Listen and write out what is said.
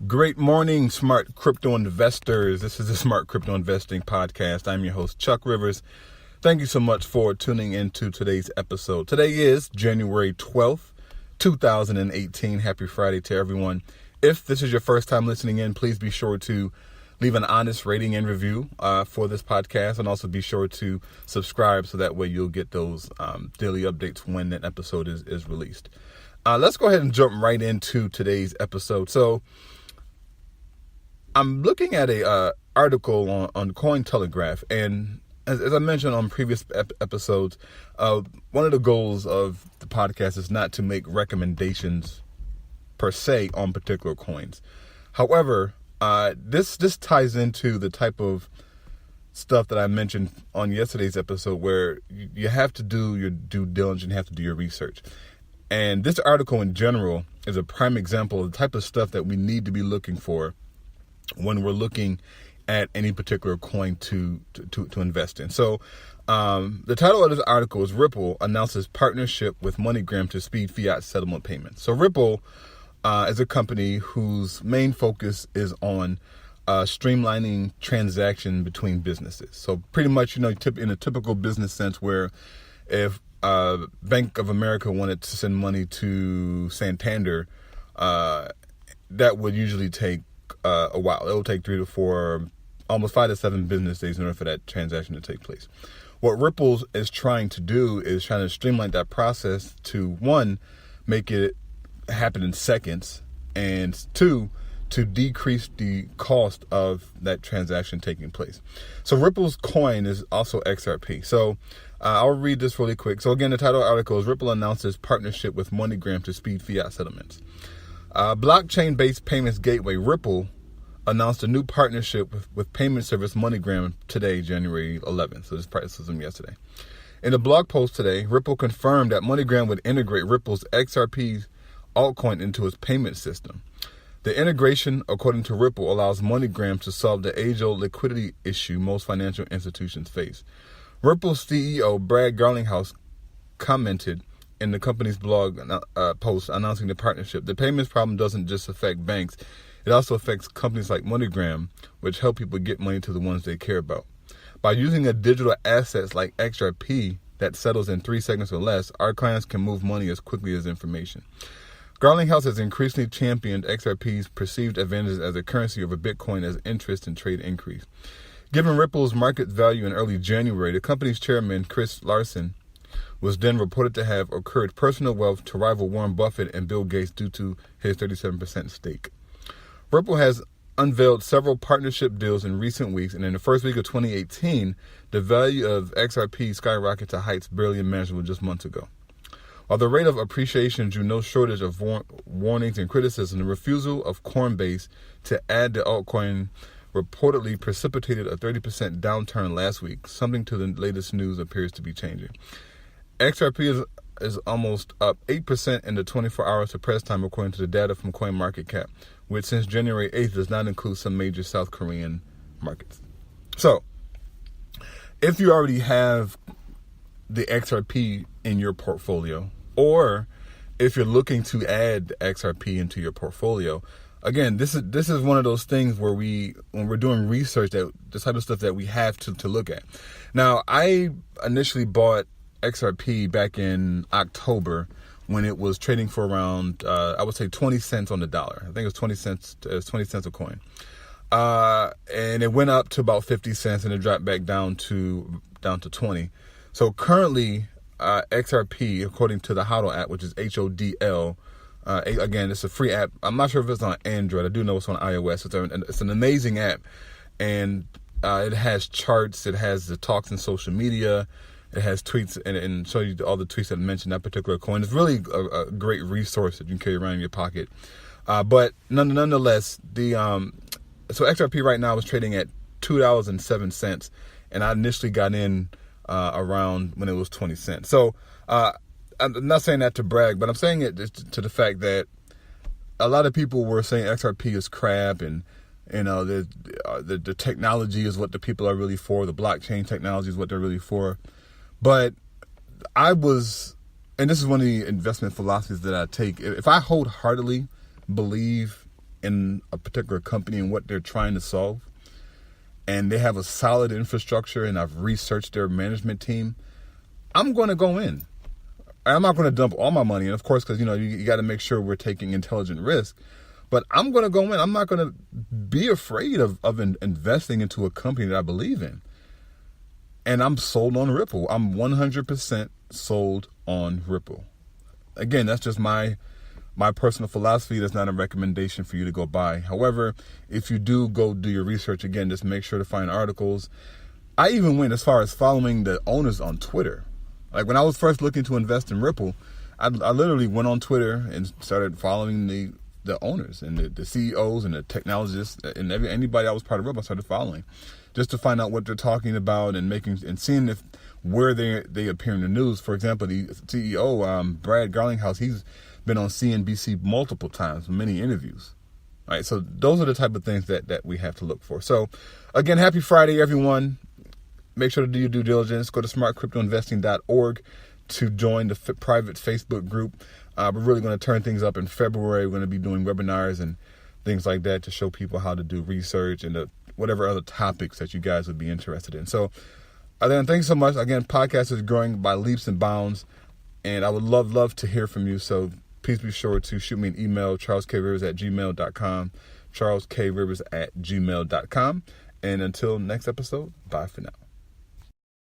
Great morning, smart crypto investors. This is the Smart Crypto Investing Podcast. I'm your host, Chuck Rivers. Thank you so much for tuning into today's episode. Today is January 12th, 2018. Happy Friday to everyone. If this is your first time listening in, please be sure to leave an honest rating and review for this podcast, and also be sure to subscribe so that way you'll get those daily updates when that episode is released. Let's go ahead and jump right into today's episode. So I'm looking at a article on CoinTelegraph, and as I mentioned on previous episodes, one of the goals of the podcast is not to make recommendations per se on particular coins. However, this ties into the type of stuff that I mentioned on yesterday's episode, where you have to do your due diligence, you have to do your research. And this article in general is a prime example of the type of stuff that we need to be looking for when we're looking at any particular coin to invest in. So the title of this article is Ripple Announces Partnership with MoneyGram to Speed Fiat Settlement Payments. So Ripple is a company whose main focus is on streamlining transaction between businesses. So pretty much, in a typical business sense, where if Bank of America wanted to send money to Santander, that would usually take a while. It will take 3 to 4, almost 5 to 7 business days in order for that transaction to take place. What Ripple is trying to do is trying to streamline that process to, one, make it happen in seconds, and 2, to decrease the cost of that transaction taking place. So Ripple's coin is also XRP. So I'll read this really quick. So again, the title of the article is Ripple Announces Partnership with MoneyGram to Speed Fiat Settlements. Blockchain-based payments gateway Ripple announced a new partnership with payment service MoneyGram today, January 11th. So this was from yesterday. In a blog post today, Ripple confirmed that MoneyGram would integrate Ripple's XRP altcoin into its payment system. The integration, according to Ripple, allows MoneyGram to solve the age-old liquidity issue most financial institutions face. Ripple's CEO, Brad Garlinghouse, commented in the company's blog post announcing the partnership. The payments problem doesn't just affect banks. It also affects companies like MoneyGram, which help people get money to the ones they care about. By using a digital assets like XRP that settles in 3 seconds or less, our clients can move money as quickly as information. Garlinghouse has increasingly championed XRP's perceived advantages as a currency over Bitcoin as interest and trade increase. Given Ripple's market value in early January, the company's chairman, Chris Larsen, was then reported to have accrued personal wealth to rival Warren Buffett and Bill Gates due to his 37% stake. Ripple has unveiled several partnership deals in recent weeks, and in the first week of 2018, the value of XRP skyrocketed to heights barely imaginable just months ago. While the rate of appreciation drew no shortage of warnings and criticism, the refusal of Coinbase to add the altcoin reportedly precipitated a 30% downturn last week. Something to the latest news appears to be changing. XRP is almost up 8% in the 24 hours to press time, according to the data from CoinMarketCap, which since January 8th does not include some major South Korean markets. So, if you already have the XRP in your portfolio, or if you're looking to add XRP into your portfolio, again, this is one of those things where when we're doing research, that the type of stuff that we have to look at. Now, I initially bought XRP back in October when it was trading for around, I would say 20 cents on the dollar. I think it was 20 cents. It was 20 cents a coin, and it went up to about 50 cents, and it dropped back down to 20. So currently, XRP, according to the HODL app, which is HODL, again, it's a free app. I'm not sure if it's on Android. I do know it's on iOS. It's an amazing app, and it has charts. It has the talks in social media. It has tweets and show you all the tweets that mention that particular coin. It's really a great resource that you can carry around in your pocket. But nonetheless, so XRP right now is trading at $2.07, and I initially got in around when it was 20 cents. So I'm not saying that to brag, but I'm saying it to the fact that a lot of people were saying XRP is crap, and the technology is what the people are really for. The blockchain technology is what they're really for. But and this is one of the investment philosophies that I take. If I wholeheartedly believe in a particular company and what they're trying to solve, and they have a solid infrastructure, and I've researched their management team, I'm going to go in. I'm not going to dump all my money in, of course, because, you got to make sure we're taking intelligent risk. But I'm going to go in. I'm not going to be afraid of investing into a company that I believe in. And I'm sold on Ripple. I'm 100% sold on Ripple. Again, that's just my personal philosophy. That's not a recommendation for you to go buy. However, if you do go do your research, again, just make sure to find articles. I even went as far as following the owners on Twitter. Like when I was first looking to invest in Ripple, I literally went on Twitter and started following the owners and the CEOs and the technologists and anybody that was part of Ripple. I started following just to find out what they're talking about and seeing if where they appear in the news. For example, the CEO, Brad Garlinghouse, he's been on CNBC multiple times, many interviews. All right, so those are the type of things that we have to look for. So again, happy Friday, everyone. Make sure to do your due diligence. Go to smartcryptoinvesting.org to join the private Facebook group. We're really going to turn things up in February. We're going to be doing webinars and things like that to show people how to do research and whatever other topics that you guys would be interested in. So, then thanks so much. Again, podcast is growing by leaps and bounds, and I would love to hear from you. So please be sure to shoot me an email, charleskrivers@gmail.com, charleskrivers@gmail.com. And until next episode, bye for now.